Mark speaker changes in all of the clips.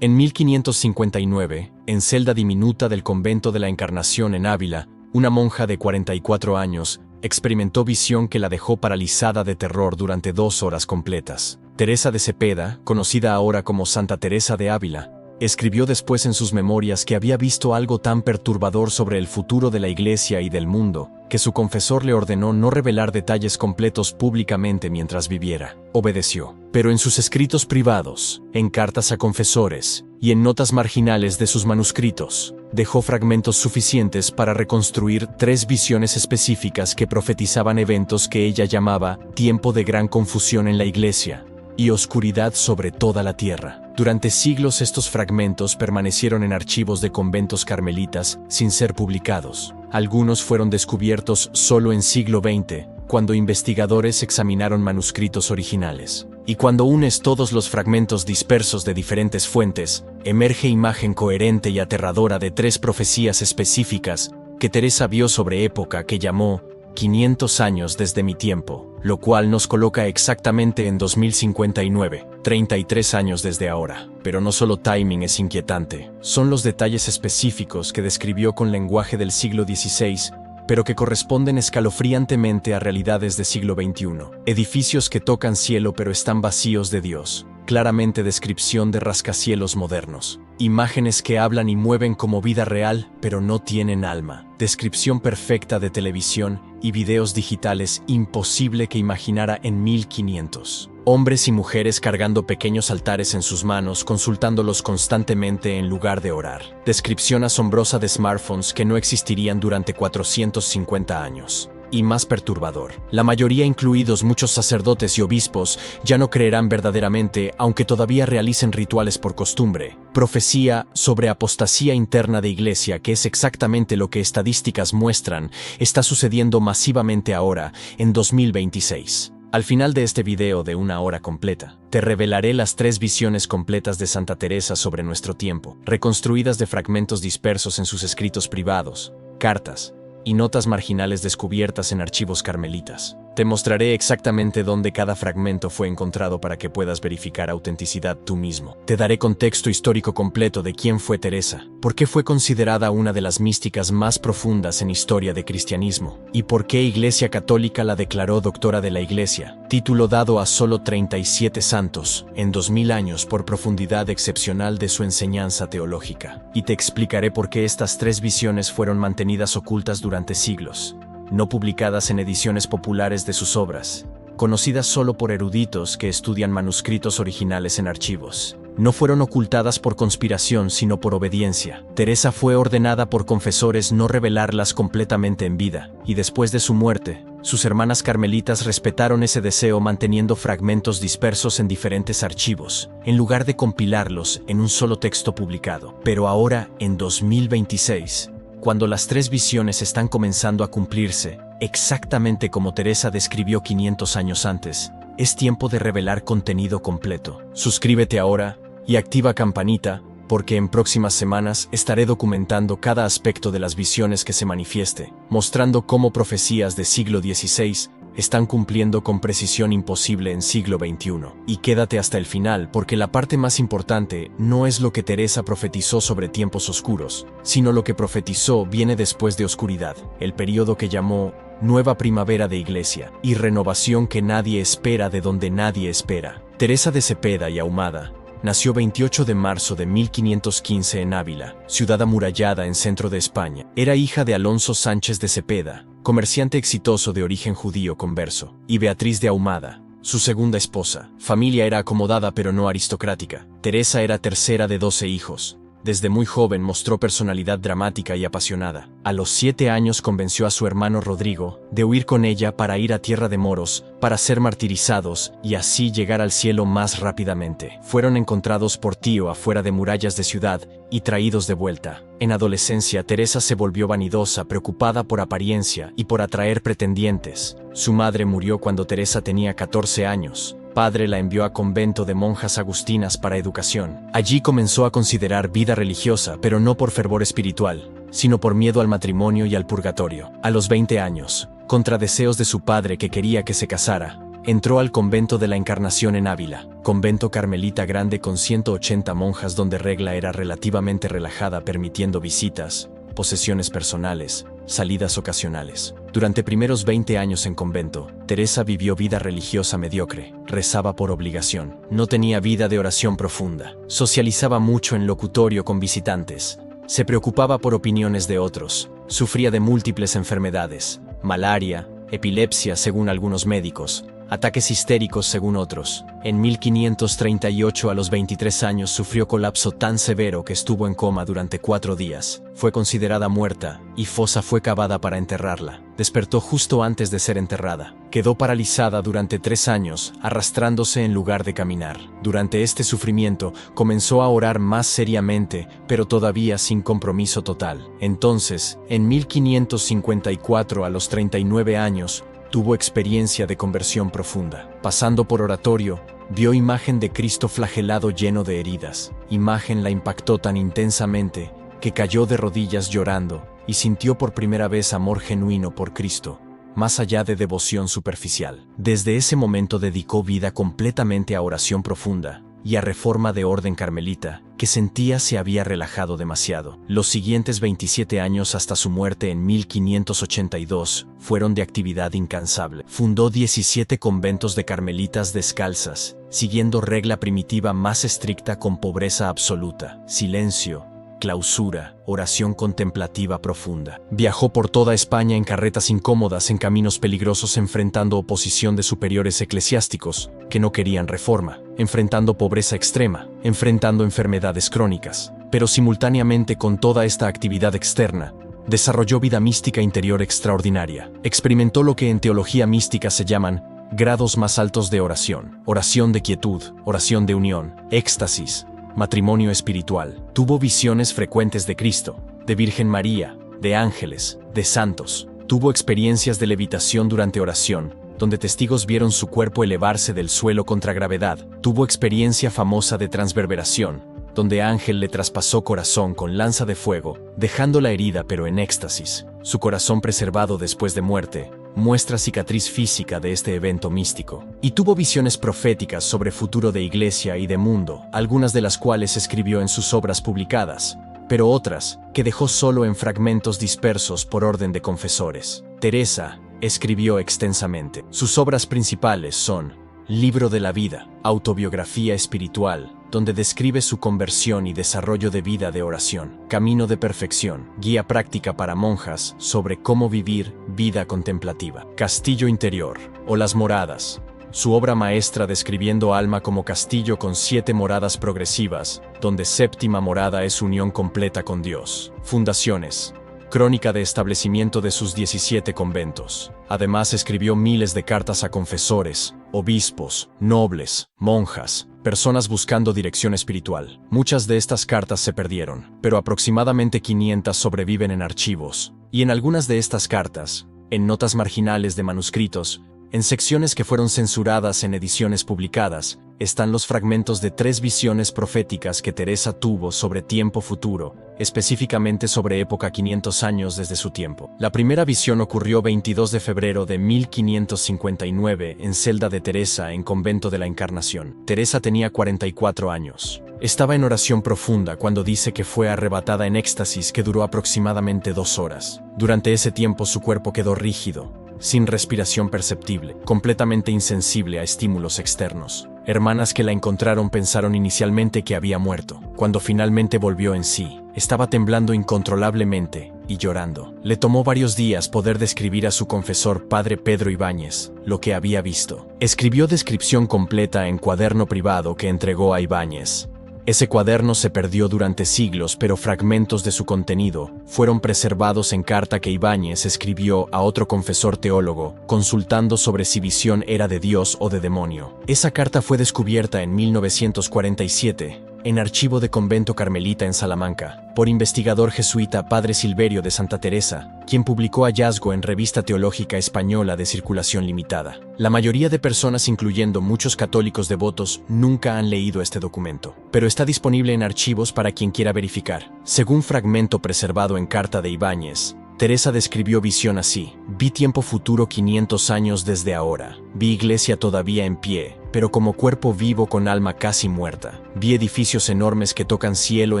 Speaker 1: En 1559, en celda diminuta del convento de la Encarnación en Ávila, una monja de 44 años experimentó visión que la dejó paralizada de terror durante 2 horas completas. Teresa de Cepeda, conocida ahora como Santa Teresa de Ávila, escribió después en sus memorias que había visto algo tan perturbador sobre el futuro de la Iglesia y del mundo, que su confesor le ordenó no revelar detalles completos públicamente mientras viviera. Obedeció. Pero en sus escritos privados, en cartas a confesores y en notas marginales de sus manuscritos, dejó fragmentos suficientes para reconstruir 3 visiones específicas que profetizaban eventos que ella llamaba tiempo de gran confusión en la Iglesia y oscuridad sobre toda la tierra. Durante siglos estos fragmentos permanecieron en archivos de conventos carmelitas sin ser publicados. Algunos fueron descubiertos solo en siglo XX, cuando investigadores examinaron manuscritos originales. Y cuando unes todos los fragmentos dispersos de diferentes fuentes, emerge imagen coherente y aterradora de 3 profecías específicas que Teresa vio sobre época que llamó 500 años desde mi tiempo, lo cual nos coloca exactamente en 2059, 33 años desde ahora. Pero no solo timing es inquietante, son los detalles específicos que describió con lenguaje del siglo XVI, pero que corresponden escalofriantemente a realidades del siglo XXI. Edificios que tocan cielo pero están vacíos de Dios. Claramente descripción de rascacielos modernos. Imágenes que hablan y mueven como vida real, pero no tienen alma. Descripción perfecta de televisión y videos digitales imposible que imaginara en 1500. Hombres y mujeres cargando pequeños altares en sus manos, consultándolos constantemente en lugar de orar. Descripción asombrosa de smartphones que no existirían durante 450 años. Y más perturbador, la mayoría, incluidos muchos sacerdotes y obispos, ya no creerán verdaderamente, aunque todavía realicen rituales por costumbre. Profecía sobre apostasía interna de Iglesia, que es exactamente lo que estadísticas muestran, está sucediendo masivamente ahora, en 2026. Al final de este video de 1 hora completa, te revelaré las 3 visiones completas de Santa Teresa sobre nuestro tiempo, reconstruidas de fragmentos dispersos en sus escritos privados, cartas y notas marginales descubiertas en archivos carmelitas. Te mostraré exactamente dónde cada fragmento fue encontrado para que puedas verificar autenticidad tú mismo. Te daré contexto histórico completo de quién fue Teresa, por qué fue considerada una de las místicas más profundas en historia de cristianismo, y por qué Iglesia Católica la declaró doctora de la Iglesia, título dado a solo 37 santos en 2000 años por profundidad excepcional de su enseñanza teológica. Y te explicaré por qué estas 3 visiones fueron mantenidas ocultas durante siglos, no publicadas en ediciones populares de sus obras, conocidas solo por eruditos que estudian manuscritos originales en archivos. No fueron ocultadas por conspiración, sino por obediencia. Teresa fue ordenada por confesores no revelarlas completamente en vida, y después de su muerte, sus hermanas carmelitas respetaron ese deseo manteniendo fragmentos dispersos en diferentes archivos, en lugar de compilarlos en un solo texto publicado. Pero ahora, en 2026, cuando las 3 visiones están comenzando a cumplirse, exactamente como Teresa describió 500 años antes, es tiempo de revelar contenido completo. Suscríbete ahora y activa campanita, porque en próximas semanas estaré documentando cada aspecto de las visiones que se manifieste, mostrando cómo profecías del siglo XVI están cumpliendo con precisión imposible en siglo XXI. Y quédate hasta el final, porque la parte más importante no es lo que Teresa profetizó sobre tiempos oscuros, sino lo que profetizó viene después de oscuridad, el periodo que llamó Nueva Primavera de Iglesia, y renovación que nadie espera de donde nadie espera. Teresa de Cepeda y Ahumada nació 28 de marzo de 1515 en Ávila, ciudad amurallada en centro de España. Era hija de Alonso Sánchez de Cepeda, comerciante exitoso de origen judío converso, y Beatriz de Ahumada, su segunda esposa. Familia era acomodada pero no aristocrática. Teresa era tercera de 12 hijos. Desde muy joven mostró personalidad dramática y apasionada. A los 7 años convenció a su hermano Rodrigo de huir con ella para ir a tierra de moros, para ser martirizados y así llegar al cielo más rápidamente. Fueron encontrados por Tío afuera de murallas de ciudad y traídos de vuelta. En adolescencia, Teresa se volvió vanidosa, preocupada por apariencia y por atraer pretendientes. Su madre murió cuando Teresa tenía 14 años. Padre la envió a convento de monjas agustinas para educación. Allí comenzó a considerar vida religiosa, pero no por fervor espiritual, sino por miedo al matrimonio y al purgatorio. A los 20 años, contra deseos de su padre que quería que se casara, entró al convento de la Encarnación en Ávila, convento carmelita grande con 180 monjas donde regla era relativamente relajada, permitiendo visitas, posesiones personales, salidas ocasionales. Durante primeros 20 años en convento, Teresa vivió vida religiosa mediocre, rezaba por obligación, no tenía vida de oración profunda, socializaba mucho en locutorio con visitantes, se preocupaba por opiniones de otros, sufría de múltiples enfermedades, malaria, epilepsia según algunos médicos, ataques histéricos según otros. En 1538 a los 23 años sufrió colapso tan severo que estuvo en coma durante 4 días. Fue considerada muerta y fosa fue cavada para enterrarla. Despertó justo antes de ser enterrada. Quedó paralizada durante 3 años, arrastrándose en lugar de caminar. Durante este sufrimiento comenzó a orar más seriamente, pero todavía sin compromiso total. Entonces, en 1554 a los 39 años, tuvo experiencia de conversión profunda. Pasando por oratorio, vio imagen de Cristo flagelado lleno de heridas. Imagen la impactó tan intensamente que cayó de rodillas llorando y sintió por primera vez amor genuino por Cristo, más allá de devoción superficial. Desde ese momento dedicó vida completamente a oración profunda y a reforma de orden carmelita, que sentía se había relajado demasiado. Los siguientes 27 años hasta su muerte en 1582 fueron de actividad incansable. Fundó 17 conventos de carmelitas descalzas, siguiendo regla primitiva más estricta con pobreza absoluta, silencio, clausura, oración contemplativa profunda. Viajó por toda España en carretas incómodas en caminos peligrosos enfrentando oposición de superiores eclesiásticos que no querían reforma, enfrentando pobreza extrema, enfrentando enfermedades crónicas. Pero simultáneamente con toda esta actividad externa, desarrolló vida mística interior extraordinaria. Experimentó lo que en teología mística se llaman grados más altos de oración, oración de quietud, oración de unión, éxtasis, matrimonio espiritual. Tuvo visiones frecuentes de Cristo, de Virgen María, de ángeles, de santos. Tuvo experiencias de levitación durante oración, donde testigos vieron su cuerpo elevarse del suelo contra gravedad. Tuvo experiencia famosa de transverberación, donde ángel le traspasó corazón con lanza de fuego, dejándola herida pero en éxtasis. Su corazón preservado después de muerte muestra cicatriz física de este evento místico. Y tuvo visiones proféticas sobre futuro de iglesia y de mundo, algunas de las cuales escribió en sus obras publicadas, pero otras que dejó solo en fragmentos dispersos por orden de confesores. Teresa escribió extensamente. Sus obras principales son Libro de la Vida, autobiografía espiritual, donde describe su conversión y desarrollo de vida de oración. Camino de perfección, guía práctica para monjas sobre cómo vivir vida contemplativa. Castillo interior, o las moradas, su obra maestra describiendo alma como castillo con 7 moradas progresivas, donde séptima morada es unión completa con Dios. Fundaciones, crónica de establecimiento de sus 17 conventos. Además escribió miles de cartas a confesores, obispos, nobles, monjas, personas buscando dirección espiritual. Muchas de estas cartas se perdieron, pero aproximadamente 500 sobreviven en archivos, y en algunas de estas cartas, en notas marginales de manuscritos, en secciones que fueron censuradas en ediciones publicadas, están los fragmentos de 3 visiones proféticas que Teresa tuvo sobre tiempo futuro, específicamente sobre época 500 años desde su tiempo. La primera visión ocurrió 22 de febrero de 1559 en celda de Teresa en convento de la Encarnación. Teresa tenía 44 años. Estaba en oración profunda cuando dice que fue arrebatada en éxtasis que duró aproximadamente 2 horas. Durante ese tiempo su cuerpo quedó rígido, sin respiración perceptible, completamente insensible a estímulos externos. Hermanas que la encontraron pensaron inicialmente que había muerto. Cuando finalmente volvió en sí, estaba temblando incontrolablemente y llorando. Le tomó varios días poder describir a su confesor Padre Pedro Ibáñez lo que había visto. Escribió descripción completa en cuaderno privado que entregó a Ibáñez. Ese cuaderno se perdió durante siglos, pero fragmentos de su contenido fueron preservados en carta que Ibáñez escribió a otro confesor teólogo, consultando sobre si visión era de Dios o de demonio. Esa carta fue descubierta en 1947, en archivo de convento carmelita en Salamanca, por investigador jesuita Padre Silverio de Santa Teresa, quien publicó hallazgo en Revista Teológica Española de circulación limitada. La mayoría de personas, incluyendo muchos católicos devotos, nunca han leído este documento, pero está disponible en archivos para quien quiera verificar. Según fragmento preservado en carta de Ibáñez, Teresa describió visión así: vi tiempo futuro 500 años desde ahora. Vi iglesia todavía en pie, pero como cuerpo vivo con alma casi muerta. Vi edificios enormes que tocan cielo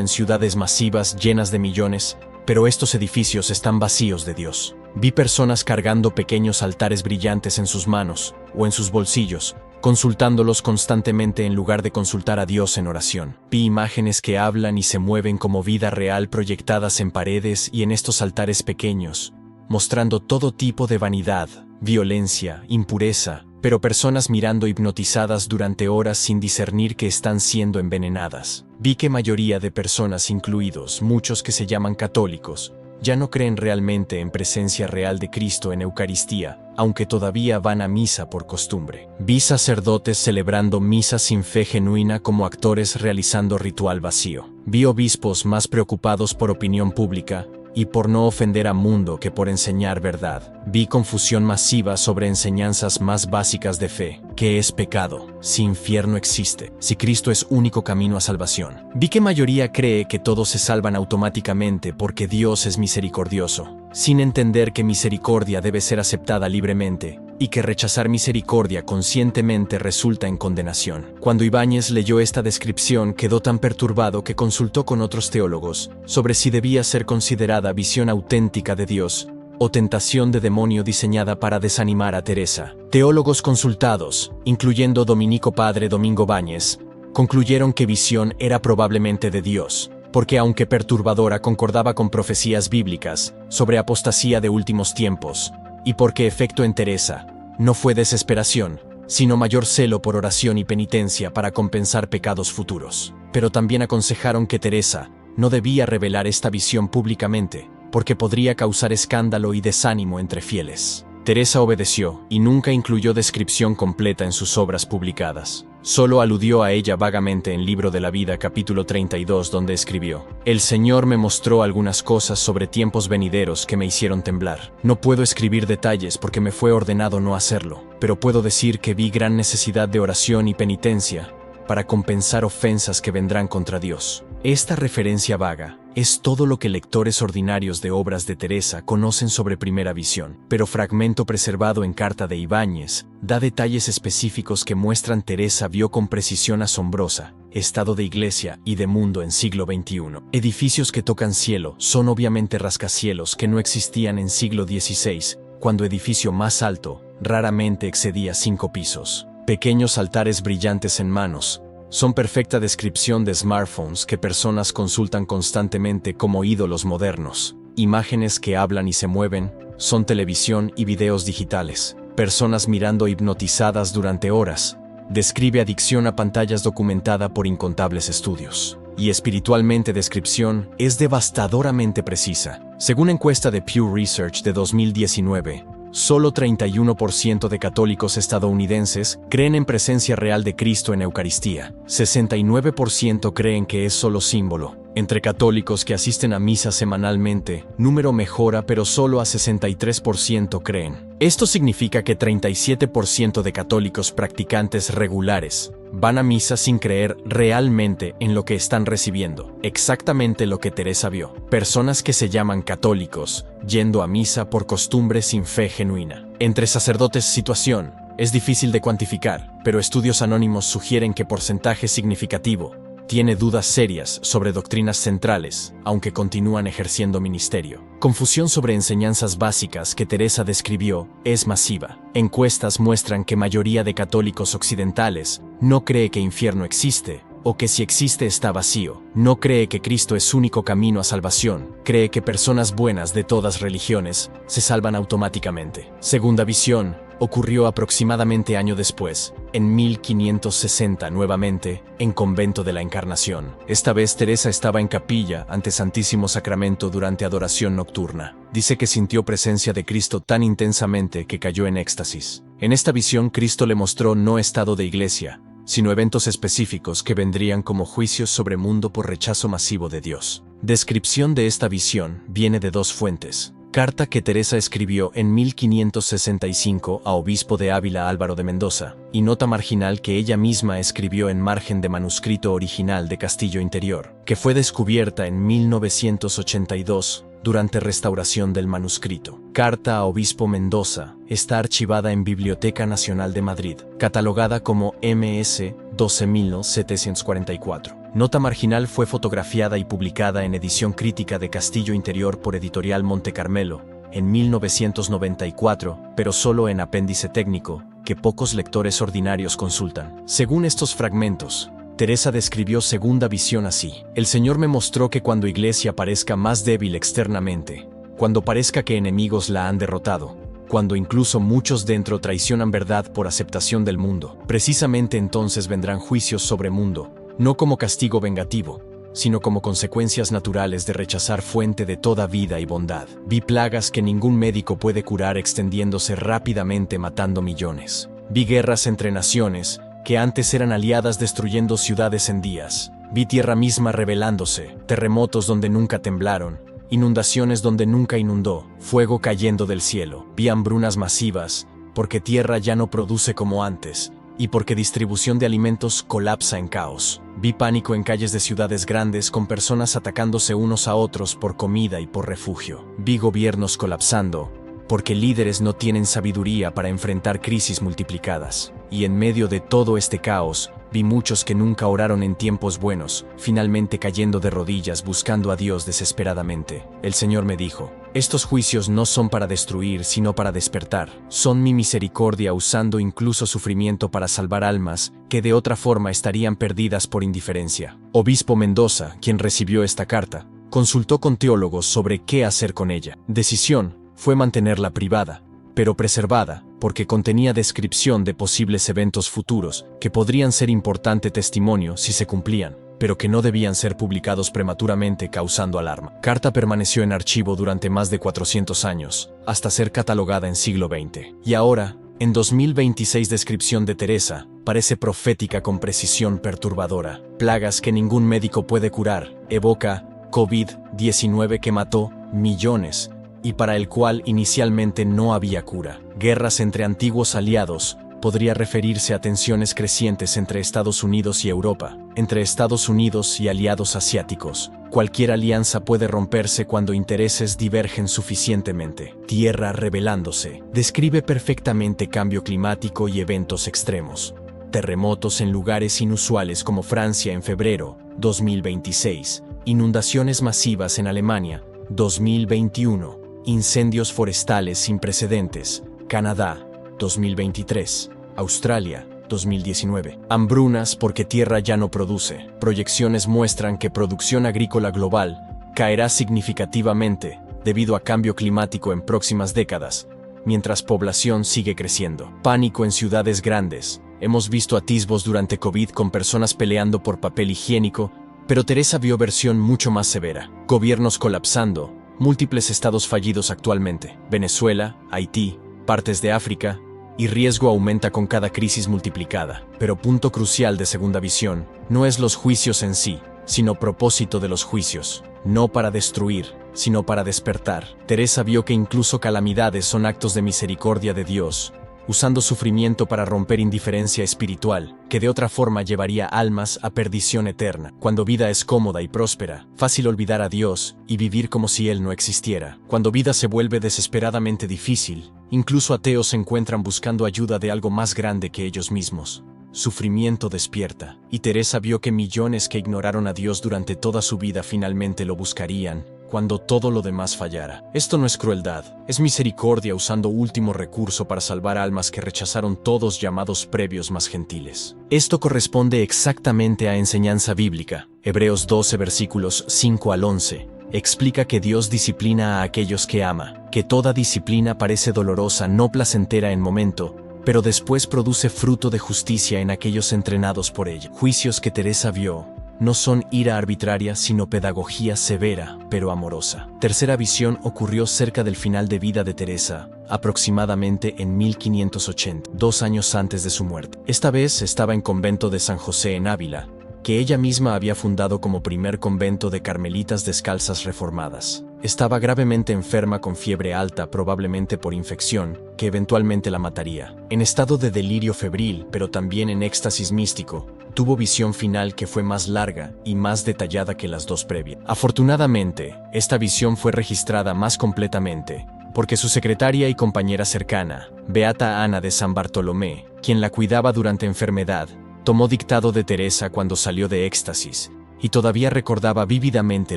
Speaker 1: en ciudades masivas llenas de millones, pero estos edificios están vacíos de Dios. Vi personas cargando pequeños altares brillantes en sus manos o en sus bolsillos, consultándolos constantemente en lugar de consultar a Dios en oración. Vi imágenes que hablan y se mueven como vida real proyectadas en paredes y en estos altares pequeños, mostrando todo tipo de vanidad, violencia, impureza, pero personas mirando hipnotizadas durante horas sin discernir que están siendo envenenadas. Vi que mayoría de personas, incluidos muchos que se llaman católicos, ya no creen realmente en presencia real de Cristo en Eucaristía, aunque todavía van a misa por costumbre. Vi sacerdotes celebrando misa sin fe genuina como actores realizando ritual vacío. Vi obispos más preocupados por opinión pública y por no ofender al mundo que por enseñar verdad. Vi confusión masiva sobre enseñanzas más básicas de fe. ¿Qué es pecado? Si infierno existe, si Cristo es único camino a salvación. Vi que mayoría cree que todos se salvan automáticamente porque Dios es misericordioso, sin entender que misericordia debe ser aceptada libremente y que rechazar misericordia conscientemente resulta en condenación. Cuando Ibáñez leyó esta descripción, quedó tan perturbado que consultó con otros teólogos sobre si debía ser considerada visión auténtica de Dios o tentación de demonio diseñada para desanimar a Teresa. Teólogos consultados, incluyendo Dominico Padre Domingo Báñez, concluyeron que visión era probablemente de Dios, porque aunque perturbadora concordaba con profecías bíblicas sobre apostasía de últimos tiempos, y porque efecto en Teresa no fue desesperación, sino mayor celo por oración y penitencia para compensar pecados futuros. Pero también aconsejaron que Teresa no debía revelar esta visión públicamente, porque podría causar escándalo y desánimo entre fieles. Teresa obedeció y nunca incluyó descripción completa en sus obras publicadas. Solo aludió a ella vagamente en Libro de la Vida capítulo 32, donde escribió: «El Señor me mostró algunas cosas sobre tiempos venideros que me hicieron temblar. No puedo escribir detalles porque me fue ordenado no hacerlo, pero puedo decir que vi gran necesidad de oración y penitencia para compensar ofensas que vendrán contra Dios». Esta referencia vaga es todo lo que lectores ordinarios de obras de Teresa conocen sobre Primera Visión, pero fragmento preservado en carta de Ibáñez da detalles específicos que muestran Teresa vio con precisión asombrosa estado de iglesia y de mundo en siglo XXI. Edificios que tocan cielo son obviamente rascacielos que no existían en siglo XVI, cuando edificio más alto raramente excedía 5 pisos. Pequeños altares brillantes en manos son perfecta descripción de smartphones que personas consultan constantemente como ídolos modernos. Imágenes que hablan y se mueven son televisión y videos digitales. Personas mirando hipnotizadas durante horas. Describe adicción a pantallas documentada por incontables estudios. Y espiritualmente descripción es devastadoramente precisa. Según encuesta de Pew Research de 2019, solo 31% de católicos estadounidenses creen en presencia real de Cristo en Eucaristía. 69% creen que es solo símbolo. Entre católicos que asisten a misa semanalmente, número mejora, pero solo a 63% creen. Esto significa que 37% de católicos practicantes regulares van a misa sin creer realmente en lo que están recibiendo. Exactamente lo que Teresa vio. Personas que se llaman católicos, yendo a misa por costumbre sin fe genuina. Entre sacerdotes situación es difícil de cuantificar, pero estudios anónimos sugieren que porcentaje significativo tiene dudas serias sobre doctrinas centrales, aunque continúan ejerciendo ministerio. Confusión sobre enseñanzas básicas que Teresa describió es masiva. Encuestas muestran que mayoría de católicos occidentales no cree que infierno existe, o que si existe está vacío. No cree que Cristo es único camino a salvación. Cree que personas buenas de todas religiones se salvan automáticamente. Segunda visión ocurrió aproximadamente año después, en 1560 nuevamente, en Convento de la Encarnación. Esta vez Teresa estaba en capilla ante Santísimo Sacramento durante adoración nocturna. Dice que sintió presencia de Cristo tan intensamente que cayó en éxtasis. En esta visión Cristo le mostró no estado de iglesia, sino eventos específicos que vendrían como juicios sobre mundo por rechazo masivo de Dios. Descripción de esta visión viene de 2 fuentes. Carta que Teresa escribió en 1565 a obispo de Ávila Álvaro de Mendoza, y nota marginal que ella misma escribió en margen de manuscrito original de Castillo Interior, que fue descubierta en 1982 durante restauración del manuscrito. Carta a Obispo Mendoza está archivada en Biblioteca Nacional de Madrid, catalogada como MS 12744. Nota marginal fue fotografiada y publicada en edición crítica de Castillo Interior por Editorial Monte Carmelo en 1994, pero solo en apéndice técnico, que pocos lectores ordinarios consultan. Según estos fragmentos, Teresa describió segunda visión así: el Señor me mostró que cuando Iglesia parezca más débil externamente, cuando parezca que enemigos la han derrotado, cuando incluso muchos dentro traicionan verdad por aceptación del mundo, precisamente entonces vendrán juicios sobre mundo, no como castigo vengativo, sino como consecuencias naturales de rechazar fuente de toda vida y bondad. Vi plagas que ningún médico puede curar extendiéndose rápidamente matando millones. Vi guerras entre naciones que antes eran aliadas destruyendo ciudades en días. Vi tierra misma rebelándose, terremotos donde nunca temblaron, inundaciones donde nunca inundó, fuego cayendo del cielo. Vi hambrunas masivas, porque tierra ya no produce como antes, y porque distribución de alimentos colapsa en caos. Vi pánico en calles de ciudades grandes con personas atacándose unos a otros por comida y por refugio. Vi gobiernos colapsando, porque líderes no tienen sabiduría para enfrentar crisis multiplicadas. Y en medio de todo este caos, vi muchos que nunca oraron en tiempos buenos, finalmente cayendo de rodillas buscando a Dios desesperadamente. El Señor me dijo: estos juicios no son para destruir, sino para despertar. Son mi misericordia usando incluso sufrimiento para salvar almas que de otra forma estarían perdidas por indiferencia. Obispo Mendoza, quien recibió esta carta, consultó con teólogos sobre qué hacer con ella. Decisión fue mantenerla privada, pero preservada, porque contenía descripción de posibles eventos futuros que podrían ser importante testimonio si se cumplían, pero que no debían ser publicados prematuramente causando alarma. Carta permaneció en archivo durante más de 400 años, hasta ser catalogada en siglo XX. Y ahora, en 2026, descripción de Teresa parece profética con precisión perturbadora. Plagas que ningún médico puede curar, evoca COVID-19 que mató millones, y para el cual inicialmente no había cura. Guerras entre antiguos aliados podría referirse a tensiones crecientes entre Estados Unidos y Europa, entre Estados Unidos y aliados asiáticos. Cualquier alianza puede romperse cuando intereses divergen suficientemente. Tierra rebelándose. Describe perfectamente cambio climático y eventos extremos. Terremotos en lugares inusuales como Francia en febrero 2026. Inundaciones masivas en Alemania 2021. Incendios forestales sin precedentes, Canadá, 2023, Australia, 2019. Hambrunas porque tierra ya no produce. Proyecciones muestran que producción agrícola global caerá significativamente debido a cambio climático en próximas décadas, mientras población sigue creciendo. Pánico en ciudades grandes. Hemos visto atisbos durante COVID con personas peleando por papel higiénico, pero Teresa vio versión mucho más severa. Gobiernos colapsando. Múltiples estados fallidos actualmente, Venezuela, Haití, partes de África, y riesgo aumenta con cada crisis multiplicada. Pero punto crucial de segunda visión, no es los juicios en sí, sino propósito de los juicios, no para destruir, sino para despertar. Teresa vio que incluso calamidades son actos de misericordia de Dios, usando sufrimiento para romper indiferencia espiritual, que de otra forma llevaría almas a perdición eterna. Cuando vida es cómoda y próspera, fácil olvidar a Dios y vivir como si Él no existiera. Cuando vida se vuelve desesperadamente difícil, incluso ateos se encuentran buscando ayuda de algo más grande que ellos mismos. Sufrimiento despierta, y Teresa vio que millones que ignoraron a Dios durante toda su vida finalmente lo buscarían, cuando todo lo demás fallara. Esto no es crueldad, es misericordia usando último recurso para salvar almas que rechazaron todos llamados previos más gentiles. Esto corresponde exactamente a enseñanza bíblica. Hebreos 12 versículos 5 al 11. Explica que Dios disciplina a aquellos que ama, que toda disciplina parece dolorosa, no placentera en momento, pero después produce fruto de justicia en aquellos entrenados por ella. Juicios que Teresa vio no son ira arbitraria, sino pedagogía severa, pero amorosa. Tercera visión ocurrió cerca del final de vida de Teresa, aproximadamente en 1580, 2 años antes de su muerte. Esta vez estaba en convento de San José en Ávila, que ella misma había fundado como primer convento de carmelitas descalzas reformadas. Estaba gravemente enferma con fiebre alta, probablemente por infección, que eventualmente la mataría. En estado de delirio febril, pero también en éxtasis místico, tuvo visión final que fue más larga y más detallada que las dos previas. Afortunadamente, esta visión fue registrada más completamente, porque su secretaria y compañera cercana, Beata Ana de San Bartolomé, quien la cuidaba durante enfermedad, tomó dictado de Teresa cuando salió de éxtasis, y todavía recordaba vívidamente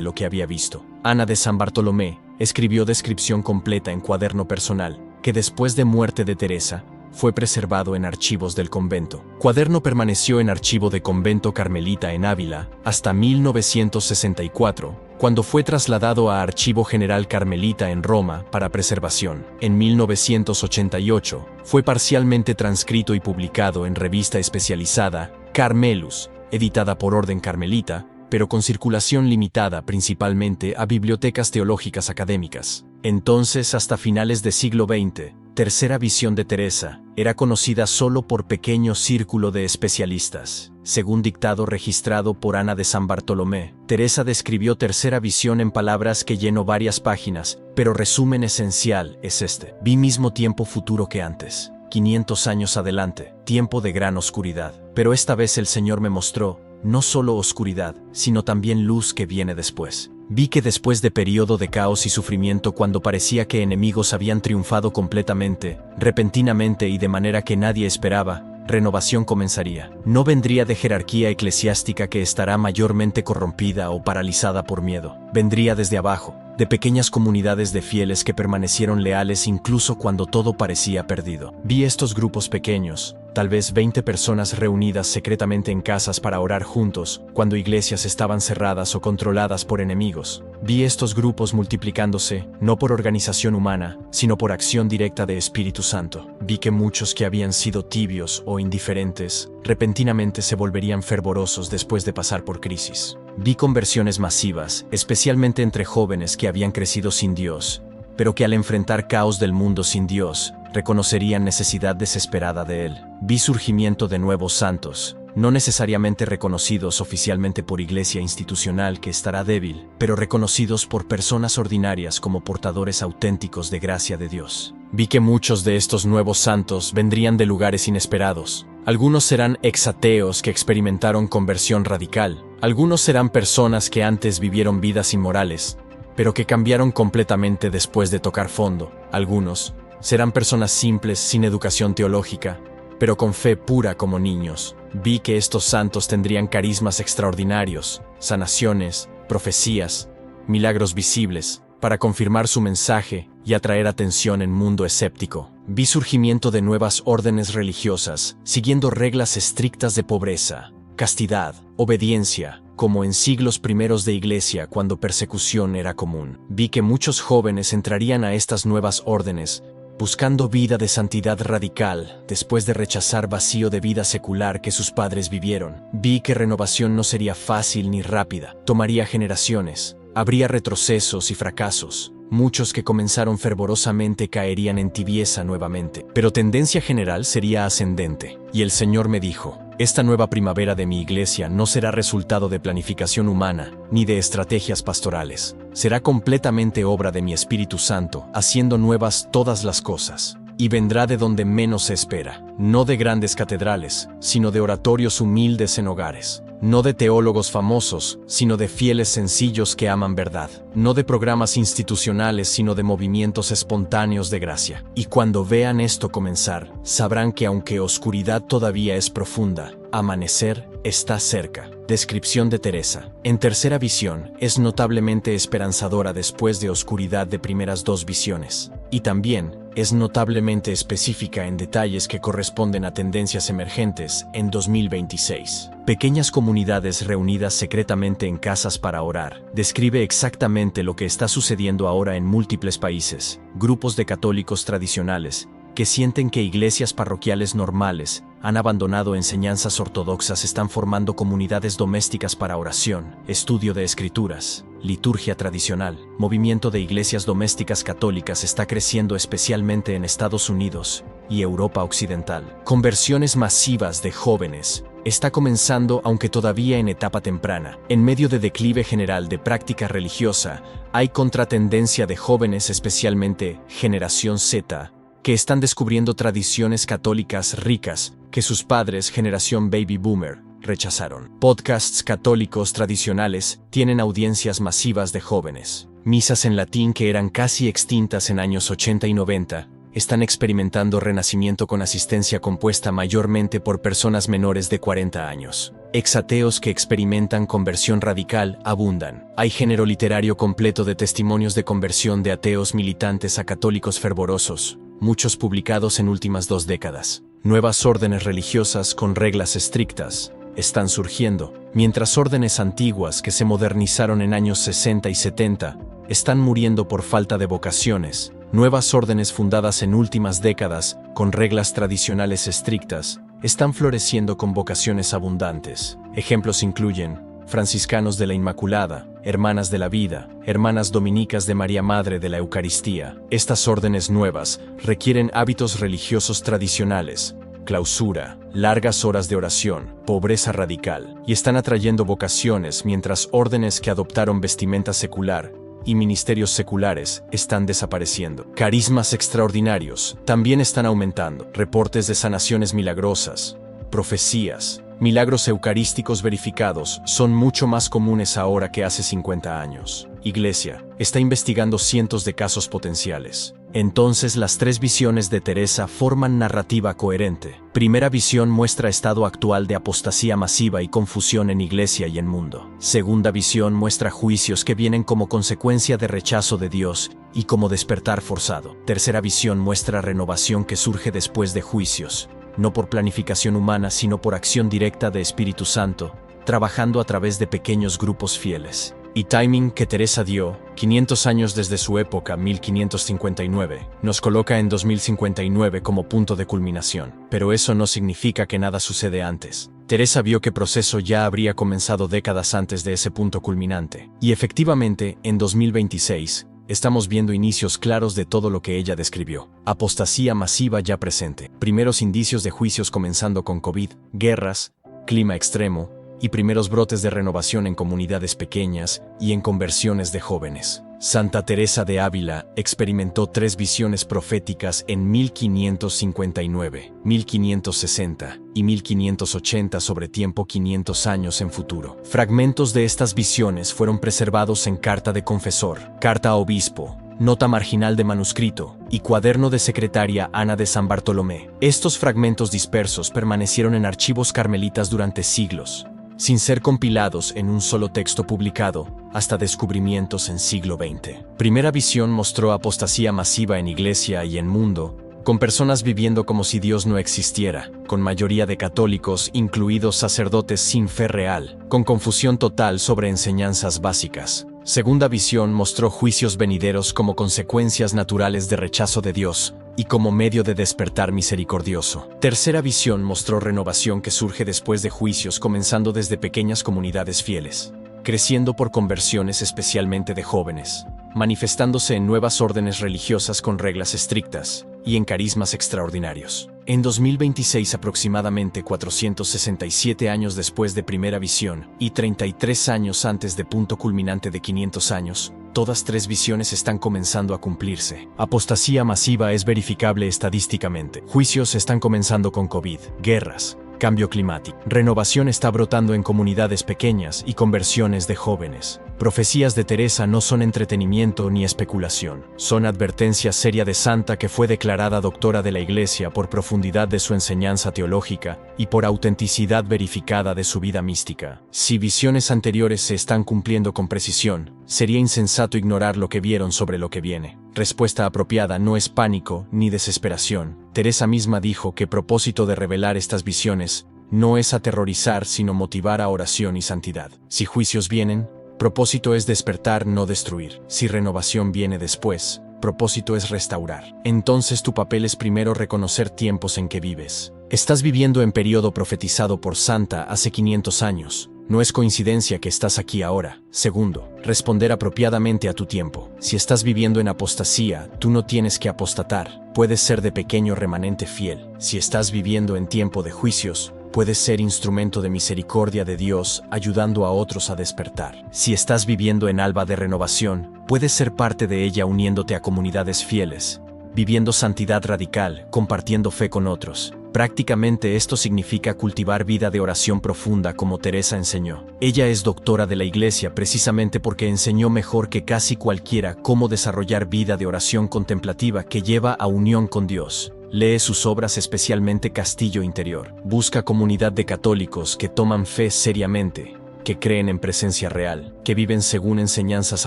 Speaker 1: lo que había visto. Ana de San Bartolomé escribió descripción completa en cuaderno personal, que después de muerte de Teresa, fue preservado en archivos del convento. Cuaderno permaneció en archivo de convento carmelita en Ávila hasta 1964, cuando fue trasladado a Archivo General Carmelita en Roma para preservación. En 1988, fue parcialmente transcrito y publicado en revista especializada Carmelus, editada por orden carmelita, pero con circulación limitada principalmente a bibliotecas teológicas académicas. Entonces, hasta finales del siglo XX, Tercera Visión de Teresa era conocida solo por pequeño círculo de especialistas. Según dictado registrado por Ana de San Bartolomé, Teresa describió Tercera Visión en palabras que llenó varias páginas, pero resumen esencial es este: vi mismo tiempo futuro que antes, 500 años adelante, tiempo de gran oscuridad. Pero esta vez el Señor me mostró no solo oscuridad, sino también luz que viene después. Vi que después de periodo de caos y sufrimiento, cuando parecía que enemigos habían triunfado completamente, repentinamente y de manera que nadie esperaba, renovación comenzaría. No vendría de jerarquía eclesiástica que estará mayormente corrompida o paralizada por miedo. Vendría desde abajo, de pequeñas comunidades de fieles que permanecieron leales incluso cuando todo parecía perdido. Vi estos grupos pequeños, tal vez 20 personas reunidas secretamente en casas para orar juntos, cuando iglesias estaban cerradas o controladas por enemigos. Vi estos grupos multiplicándose, no por organización humana, sino por acción directa de Espíritu Santo. Vi que muchos que habían sido tibios o indiferentes, repentinamente se volverían fervorosos después de pasar por crisis. Vi conversiones masivas, especialmente entre jóvenes que habían crecido sin Dios, pero que al enfrentar caos del mundo sin Dios, reconocerían necesidad desesperada de Él. Vi surgimiento de nuevos santos, no necesariamente reconocidos oficialmente por iglesia institucional que estará débil, pero reconocidos por personas ordinarias como portadores auténticos de gracia de Dios. Vi que muchos de estos nuevos santos vendrían de lugares inesperados. Algunos serán exateos que experimentaron conversión radical. Algunos serán personas que antes vivieron vidas inmorales, pero que cambiaron completamente después de tocar fondo. Algunos serán personas simples sin educación teológica, pero con fe pura como niños. Vi que estos santos tendrían carismas extraordinarios, sanaciones, profecías, milagros visibles, para confirmar su mensaje y atraer atención en mundo escéptico. Vi surgimiento de nuevas órdenes religiosas, siguiendo reglas estrictas de pobreza, castidad, obediencia, como en siglos primeros de iglesia cuando persecución era común. Vi que muchos jóvenes entrarían a estas nuevas órdenes, buscando vida de santidad radical, después de rechazar vacío de vida secular que sus padres vivieron. Vi que renovación no sería fácil ni rápida, tomaría generaciones, habría retrocesos y fracasos. Muchos que comenzaron fervorosamente caerían en tibieza nuevamente, pero tendencia general sería ascendente. Y el Señor me dijo: esta nueva primavera de mi iglesia no será resultado de planificación humana, ni de estrategias pastorales. Será completamente obra de mi Espíritu Santo, haciendo nuevas todas las cosas. Y vendrá de donde menos se espera, no de grandes catedrales, sino de oratorios humildes en hogares. No de teólogos famosos, sino de fieles sencillos que aman verdad. No de programas institucionales, sino de movimientos espontáneos de gracia. Y cuando vean esto comenzar, sabrán que aunque oscuridad todavía es profunda, amanecer está cerca. Descripción de Teresa. En Tercera Visión, es notablemente esperanzadora después de oscuridad de primeras dos visiones. Y también es notablemente específica en detalles que corresponden a tendencias emergentes en 2026. Pequeñas comunidades reunidas secretamente en casas para orar. Describe exactamente lo que está sucediendo ahora en múltiples países. Grupos de católicos tradicionales que sienten que iglesias parroquiales normales han abandonado enseñanzas ortodoxas están formando comunidades domésticas para oración, estudio de escrituras, liturgia tradicional. Movimiento de iglesias domésticas católicas está creciendo especialmente en Estados Unidos y Europa Occidental. Conversiones masivas de jóvenes está comenzando, aunque todavía en etapa temprana. En medio de declive general de práctica religiosa, hay contratendencia de jóvenes, especialmente generación Z, que están descubriendo tradiciones católicas ricas que sus padres, generación baby boomer, rechazaron. Podcasts católicos tradicionales tienen audiencias masivas de jóvenes. Misas en latín que eran casi extintas en años 80 y 90 están experimentando renacimiento con asistencia compuesta mayormente por personas menores de 40 años. Exateos que experimentan conversión radical abundan. Hay género literario completo de testimonios de conversión de ateos militantes a católicos fervorosos, muchos publicados en últimas 2 décadas. Nuevas órdenes religiosas con reglas estrictas están surgiendo, mientras órdenes antiguas que se modernizaron en años 60 y 70 están muriendo por falta de vocaciones. Nuevas órdenes fundadas en últimas décadas, con reglas tradicionales estrictas, están floreciendo con vocaciones abundantes. Ejemplos incluyen franciscanos de la Inmaculada, hermanas de la vida, hermanas dominicas de María Madre de la Eucaristía. Estas órdenes nuevas requieren hábitos religiosos tradicionales, clausura, largas horas de oración, pobreza radical, y están atrayendo vocaciones mientras órdenes que adoptaron vestimenta secular y ministerios seculares están desapareciendo. Carismas extraordinarios también están aumentando. Reportes de sanaciones milagrosas, profecías, milagros eucarísticos verificados son mucho más comunes ahora que hace 50 años. Iglesia está investigando cientos de casos potenciales. Entonces las 3 visiones de Teresa forman narrativa coherente. Primera visión muestra estado actual de apostasía masiva y confusión en iglesia y en mundo. Segunda visión muestra juicios que vienen como consecuencia de rechazo de Dios y como despertar forzado. Tercera visión muestra renovación que surge después de juicios, no por planificación humana sino por acción directa de Espíritu Santo, trabajando a través de pequeños grupos fieles. Y timing que Teresa dio, 500 años desde su época, 1559, nos coloca en 2059 como punto de culminación. Pero eso no significa que nada sucede antes. Teresa vio que proceso ya habría comenzado décadas antes de ese punto culminante. Y efectivamente, en 2026, estamos viendo inicios claros de todo lo que ella describió. Apostasía masiva ya presente. Primeros indicios de juicios comenzando con COVID, guerras, clima extremo, y primeros brotes de renovación en comunidades pequeñas y en conversiones de jóvenes. Santa Teresa de Ávila experimentó 3 visiones proféticas en 1559, 1560 y 1580 sobre tiempo 500 años en futuro. Fragmentos de estas visiones fueron preservados en carta de confesor, carta a obispo, nota marginal de manuscrito y cuaderno de secretaria Ana de San Bartolomé. Estos fragmentos dispersos permanecieron en archivos carmelitas durante siglos, sin ser compilados en un solo texto publicado, hasta descubrimientos en siglo XX. Primera visión mostró apostasía masiva en iglesia y en mundo, con personas viviendo como si Dios no existiera, con mayoría de católicos, incluidos sacerdotes sin fe real, con confusión total sobre enseñanzas básicas. Segunda visión mostró juicios venideros como consecuencias naturales de rechazo de Dios y como medio de despertar misericordioso. Tercera visión mostró renovación que surge después de juicios comenzando desde pequeñas comunidades fieles, creciendo por conversiones especialmente de jóvenes, manifestándose en nuevas órdenes religiosas con reglas estrictas y en carismas extraordinarios. En 2026, aproximadamente 467 años después de primera visión y 33 años antes de punto culminante de 500 años, todas 3 visiones están comenzando a cumplirse. Apostasía masiva es verificable estadísticamente. Juicios están comenzando con COVID, guerras, cambio climático. Renovación está brotando en comunidades pequeñas y conversiones de jóvenes. Profecías de Teresa no son entretenimiento ni especulación. Son advertencia seria de santa que fue declarada doctora de la Iglesia por profundidad de su enseñanza teológica y por autenticidad verificada de su vida mística. Si visiones anteriores se están cumpliendo con precisión, sería insensato ignorar lo que vieron sobre lo que viene. Respuesta apropiada no es pánico ni desesperación. Teresa misma dijo que propósito de revelar estas visiones no es aterrorizar sino motivar a oración y santidad. Si juicios vienen, propósito es despertar, no destruir. Si renovación viene después, propósito es restaurar. Entonces tu papel es primero reconocer tiempos en que vives. Estás viviendo en periodo profetizado por Santa hace 500 años. No es coincidencia que estás aquí ahora. Segundo, responder apropiadamente a tu tiempo. Si estás viviendo en apostasía, tú no tienes que apostatar. Puedes ser de pequeño remanente fiel. Si estás viviendo en tiempo de juicios, puedes ser instrumento de misericordia de Dios, ayudando a otros a despertar. Si estás viviendo en alba de renovación, puedes ser parte de ella uniéndote a comunidades fieles, viviendo santidad radical, compartiendo fe con otros, Prácticamente esto significa cultivar vida de oración profunda como Teresa enseñó. Ella es doctora de la Iglesia precisamente porque enseñó mejor que casi cualquiera cómo desarrollar vida de oración contemplativa que lleva a unión con Dios. Lee sus obras, especialmente Castillo Interior. Busca comunidad de católicos que toman fe seriamente, que creen en presencia real, que viven según enseñanzas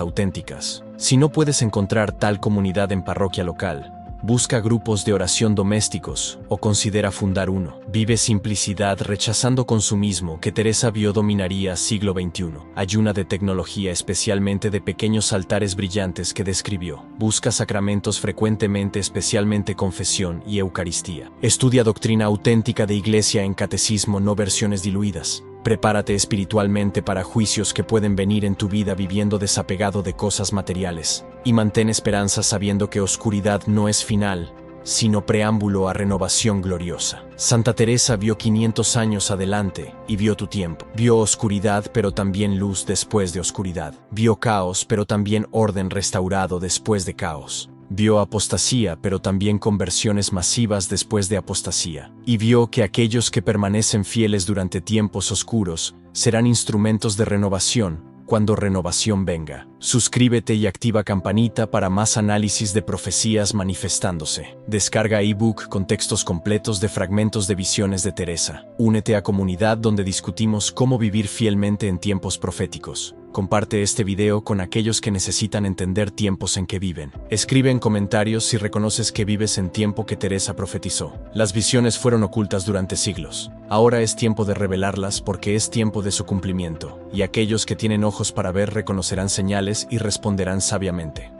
Speaker 1: auténticas. Si no puedes encontrar tal comunidad en parroquia local, busca grupos de oración domésticos o considera fundar uno. Vive simplicidad rechazando consumismo que Teresa vio dominaría siglo XXI. Ayuna de tecnología, especialmente de pequeños altares brillantes que describió. Busca sacramentos frecuentemente, especialmente confesión y Eucaristía. Estudia doctrina auténtica de Iglesia en catecismo, no versiones diluidas. Prepárate espiritualmente para juicios que pueden venir en tu vida viviendo desapegado de cosas materiales. Y mantén esperanza sabiendo que oscuridad no es final, sino preámbulo a renovación gloriosa. Santa Teresa vio 500 años adelante y vio tu tiempo. Vio oscuridad pero también luz después de oscuridad. Vio caos pero también orden restaurado después de caos. Vio apostasía, pero también conversiones masivas después de apostasía. Y vio que aquellos que permanecen fieles durante tiempos oscuros serán instrumentos de renovación cuando renovación venga. Suscríbete y activa campanita para más análisis de profecías manifestándose. Descarga ebook con textos completos de fragmentos de visiones de Teresa. Únete a comunidad donde discutimos cómo vivir fielmente en tiempos proféticos. Comparte este video con aquellos que necesitan entender tiempos en que viven. Escribe en comentarios si reconoces que vives en tiempo que Teresa profetizó. Las visiones fueron ocultas durante siglos. Ahora es tiempo de revelarlas porque es tiempo de su cumplimiento. Y aquellos que tienen ojos para ver reconocerán señales y responderán sabiamente.